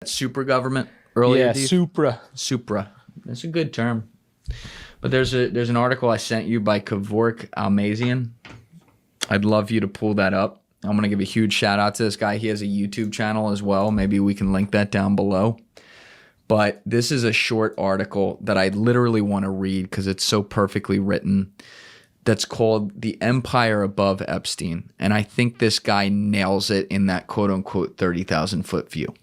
super government earlier. Yeah, Dave? Supra. That's a good term. But there's an article I sent you by Kevork Almazian. I'd love you to pull that up. I'm going to give a huge shout out to this guy. He has a YouTube channel as well. Maybe we can link that down below. But this is a short article that I literally want to read because it's so perfectly written. That's called The Empire Above Epstein. And I think this guy nails it in that quote unquote 30,000 foot view.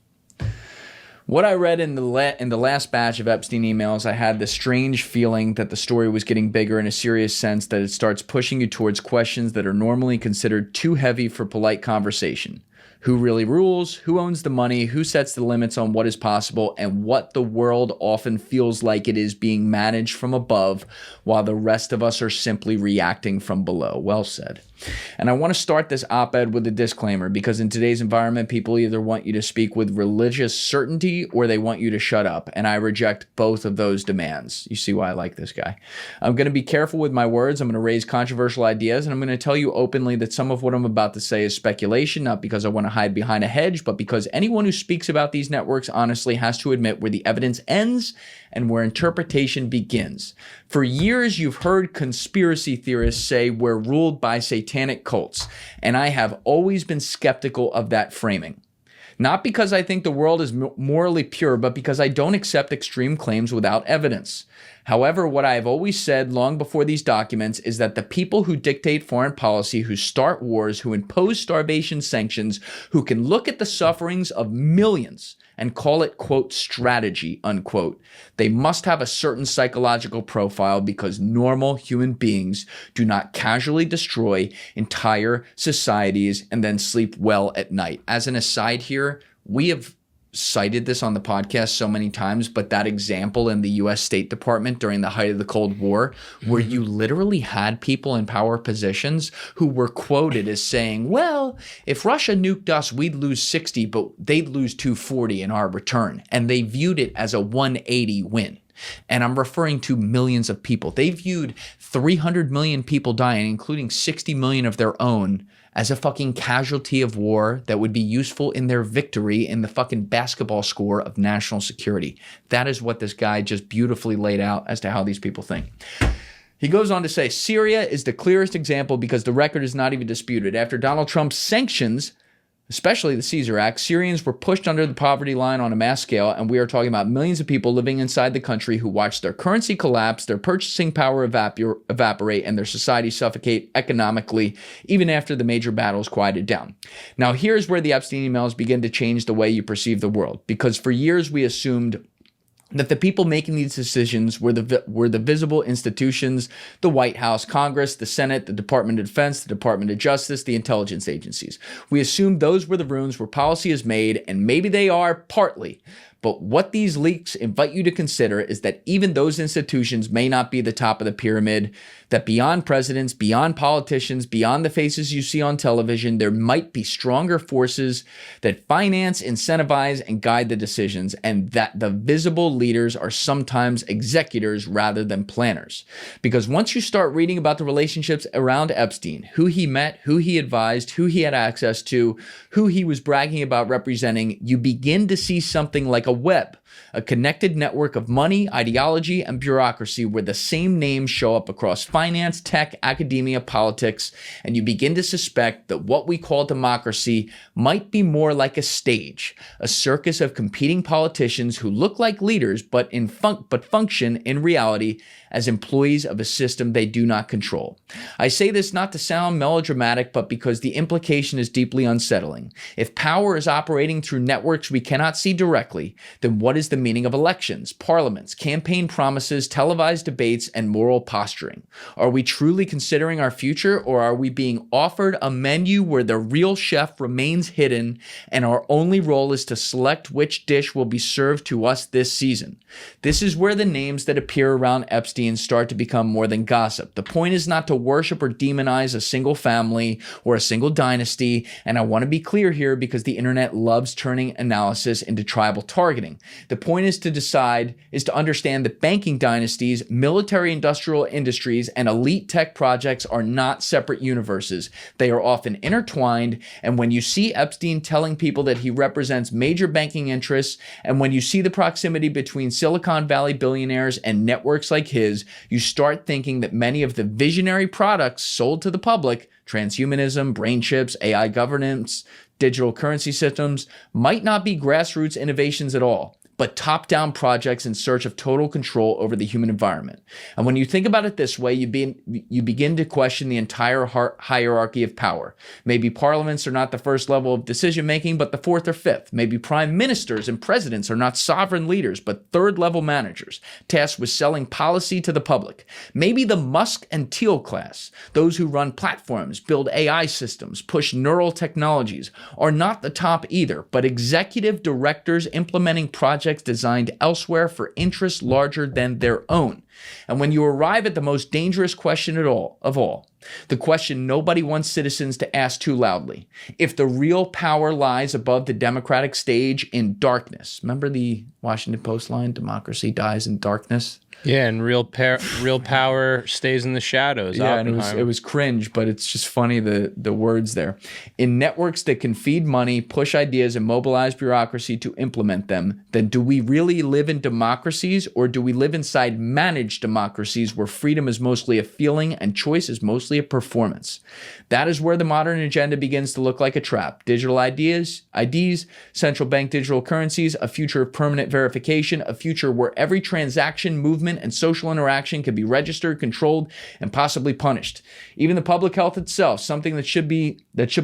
What I read in the last batch of Epstein emails, I had the strange feeling that the story was getting bigger in a serious sense, that it starts pushing you towards questions that are normally considered too heavy for polite conversation. Who really rules? Who owns the money? Who sets the limits on what is possible? And what the world often feels like it is being managed from above while the rest of us are simply reacting from below. Well said. And I want to start this op-ed with a disclaimer because in today's environment, people either want you to speak with religious certainty or they want you to shut up. And I reject both of those demands. You see why I like this guy. I'm going to be careful with my words. I'm going to raise controversial ideas. And I'm going to tell you openly that some of what I'm about to say is speculation, not because I want to hide behind a hedge, but because anyone who speaks about these networks honestly has to admit where the evidence ends and where interpretation begins. For years, you've heard conspiracy theorists say we're ruled by satanic cults, and I have always been skeptical of that framing. Not because I think the world is morally pure, but because I don't accept extreme claims without evidence. However, what I have always said long before these documents is that the people who dictate foreign policy, who start wars, who impose starvation sanctions, who can look at the sufferings of millions and call it, quote, strategy, unquote, they must have a certain psychological profile because normal human beings do not casually destroy entire societies and then sleep well at night. As an aside here, we have cited this on the podcast so many times, but that example in the U.S. State Department during the height of the Cold War, where you literally had people in power positions who were quoted as saying, well, if Russia nuked us, we'd lose 60, but they'd lose 240 in our return. And they viewed it as a 180 win. And I'm referring to millions of people. They viewed 300 million people dying, including 60 million of their own, as a fucking casualty of war that would be useful in their victory in the fucking basketball score of national security. That is what this guy just beautifully laid out as to how these people think. He goes on to say, Syria is the clearest example because the record is not even disputed. After Donald Trump's sanctions, especially the Caesar Act, Syrians were pushed under the poverty line on a mass scale, and we are talking about millions of people living inside the country who watched their currency collapse, their purchasing power evaporate, and their society suffocate economically, even after the major battles quieted down. Now, here's where the Epstein emails begin to change the way you perceive the world, because for years we assumed that the people making these decisions were the visible institutions, the White House, Congress, the Senate, the Department of Defense, the Department of Justice, the intelligence agencies. We assumed those were the rooms where policy is made, and maybe they are partly. But what these leaks invite you to consider is that even those institutions may not be the top of the pyramid, that beyond presidents, beyond politicians, beyond the faces you see on television, there might be stronger forces that finance, incentivize, and guide the decisions, and that the visible leaders are sometimes executors rather than planners. Because once you start reading about the relationships around Epstein, who he met, who he advised, who he had access to, who he was bragging about representing, you begin to see something like a web, a connected network of money, ideology, and bureaucracy where the same names show up across finance, tech, academia, politics, and you begin to suspect that what we call democracy might be more like a stage, a circus of competing politicians who look like leaders but function in reality as employees of a system they do not control. I say this not to sound melodramatic, but because the implication is deeply unsettling. If power is operating through networks we cannot see directly, then what is the meaning of elections, parliaments, campaign promises, televised debates, and moral posturing? Are we truly considering our future, or are we being offered a menu where the real chef remains hidden and our only role is to select which dish will be served to us this season? This is where the names that appear around Epstein start to become more than gossip. The point is not to worship or demonize a single family or a single dynasty, and I want to be clear here because the internet loves turning analysis into tribal targets. targeting. The point is to understand that banking dynasties, military industrial industries, and elite tech projects are not separate universes. They are often intertwined, and when you see Epstein telling people that he represents major banking interests, and when you see the proximity between Silicon Valley billionaires and networks like his, you start thinking that many of the visionary products sold to the public, transhumanism, brain chips, AI governance, digital currency systems, might not be grassroots innovations at all, but top-down projects in search of total control over the human environment. And when you think about it this way, you begin to question the entire hierarchy of power. Maybe parliaments are not the first level of decision-making, but the fourth or fifth. Maybe prime ministers and presidents are not sovereign leaders, but third-level managers, tasked with selling policy to the public. Maybe the Musk and Thiel class, those who run platforms, build AI systems, push neural technologies, are not the top either, but executive directors implementing projects designed elsewhere for interests larger than their own. And when you arrive at the most dangerous question of all, the question nobody wants citizens to ask too loudly, if the real power lies above the democratic stage in darkness. Remember the Washington Post line, democracy dies in darkness? Yeah, and real power stays in the shadows. Yeah, and it was cringe, but it's just funny the words there. In networks that can feed money, push ideas, and mobilize bureaucracy to implement them, then do we really live in democracies, or do we live inside managed democracies where freedom is mostly a feeling and choice is mostly a performance? That is where the modern agenda begins to look like a trap. Digital IDs, central bank digital currencies, a future of permanent verification, a future where every transaction, movement, and social interaction can be registered, controlled, and possibly punished. Even the public health itself, something that should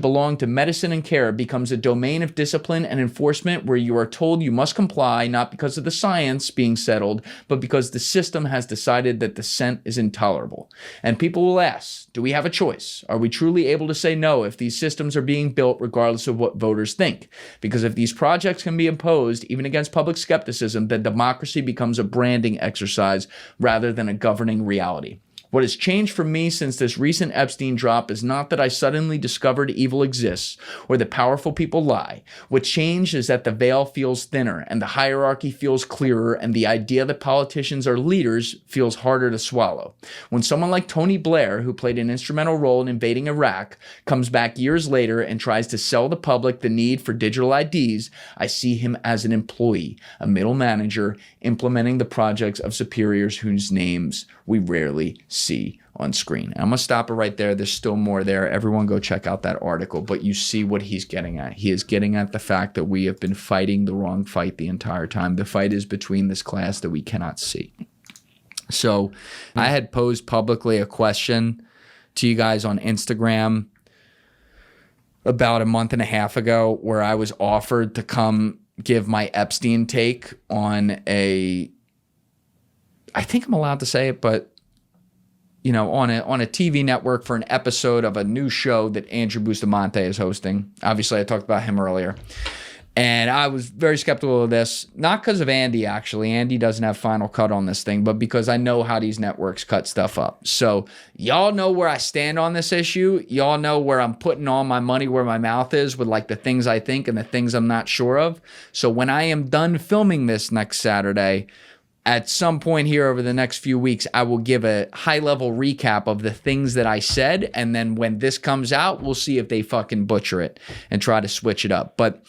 belong to medicine and care, becomes a domain of discipline and enforcement where you are told you must comply, not because of the science being settled, but because the system has decided that dissent is intolerable. And people will ask, do we have a choice? Are we truly able to say no if these systems are being built regardless of what voters think? Because if these projects can be imposed, even against public skepticism, then democracy becomes a branding exercise rather than a governing reality. What has changed for me since this recent Epstein drop is not that I suddenly discovered evil exists or that powerful people lie. What changed is that the veil feels thinner and the hierarchy feels clearer, and the idea that politicians are leaders feels harder to swallow. When someone like Tony Blair, who played an instrumental role in invading Iraq, comes back years later and tries to sell the public the need for digital IDs, I see him as an employee, a middle manager, implementing the projects of superiors whose names we rarely see on screen. I'm going to stop it right there. There's still more there. Everyone go check out that article, but you see what he's getting at. He is getting at the fact that we have been fighting the wrong fight the entire time. The fight is between this class that we cannot see. So I had posed publicly a question to you guys on Instagram about a month and a half ago where I was offered to come give my Epstein take on I think I'm allowed to say it, but on a TV network for an episode of a new show that Andrew Bustamante is hosting. Obviously, I talked about him earlier. And I was very skeptical of this, not because of Andy, actually. Andy doesn't have final cut on this thing, but because I know how these networks cut stuff up. So y'all know where I stand on this issue. Y'all know where I'm putting all my money where my mouth is with like the things I think and the things I'm not sure of. So when I am done filming this next Saturday, at some point here over the next few weeks, I will give a high-level recap of the things that I said, and then when this comes out, we'll see if they fucking butcher it and try to switch it up. But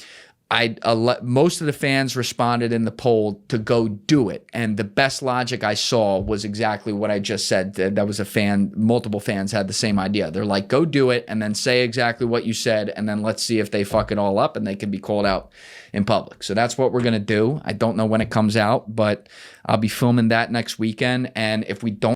most of the fans responded in the poll to go do it, and the best logic I saw was exactly what I just said. That was multiple fans had the same idea. They're like, go do it, and then say exactly what you said, and then let's see if they fuck it all up, and they can be called out in public. So that's what we're going to do. I don't know when it comes out, but I'll be filming that next weekend, and if we don't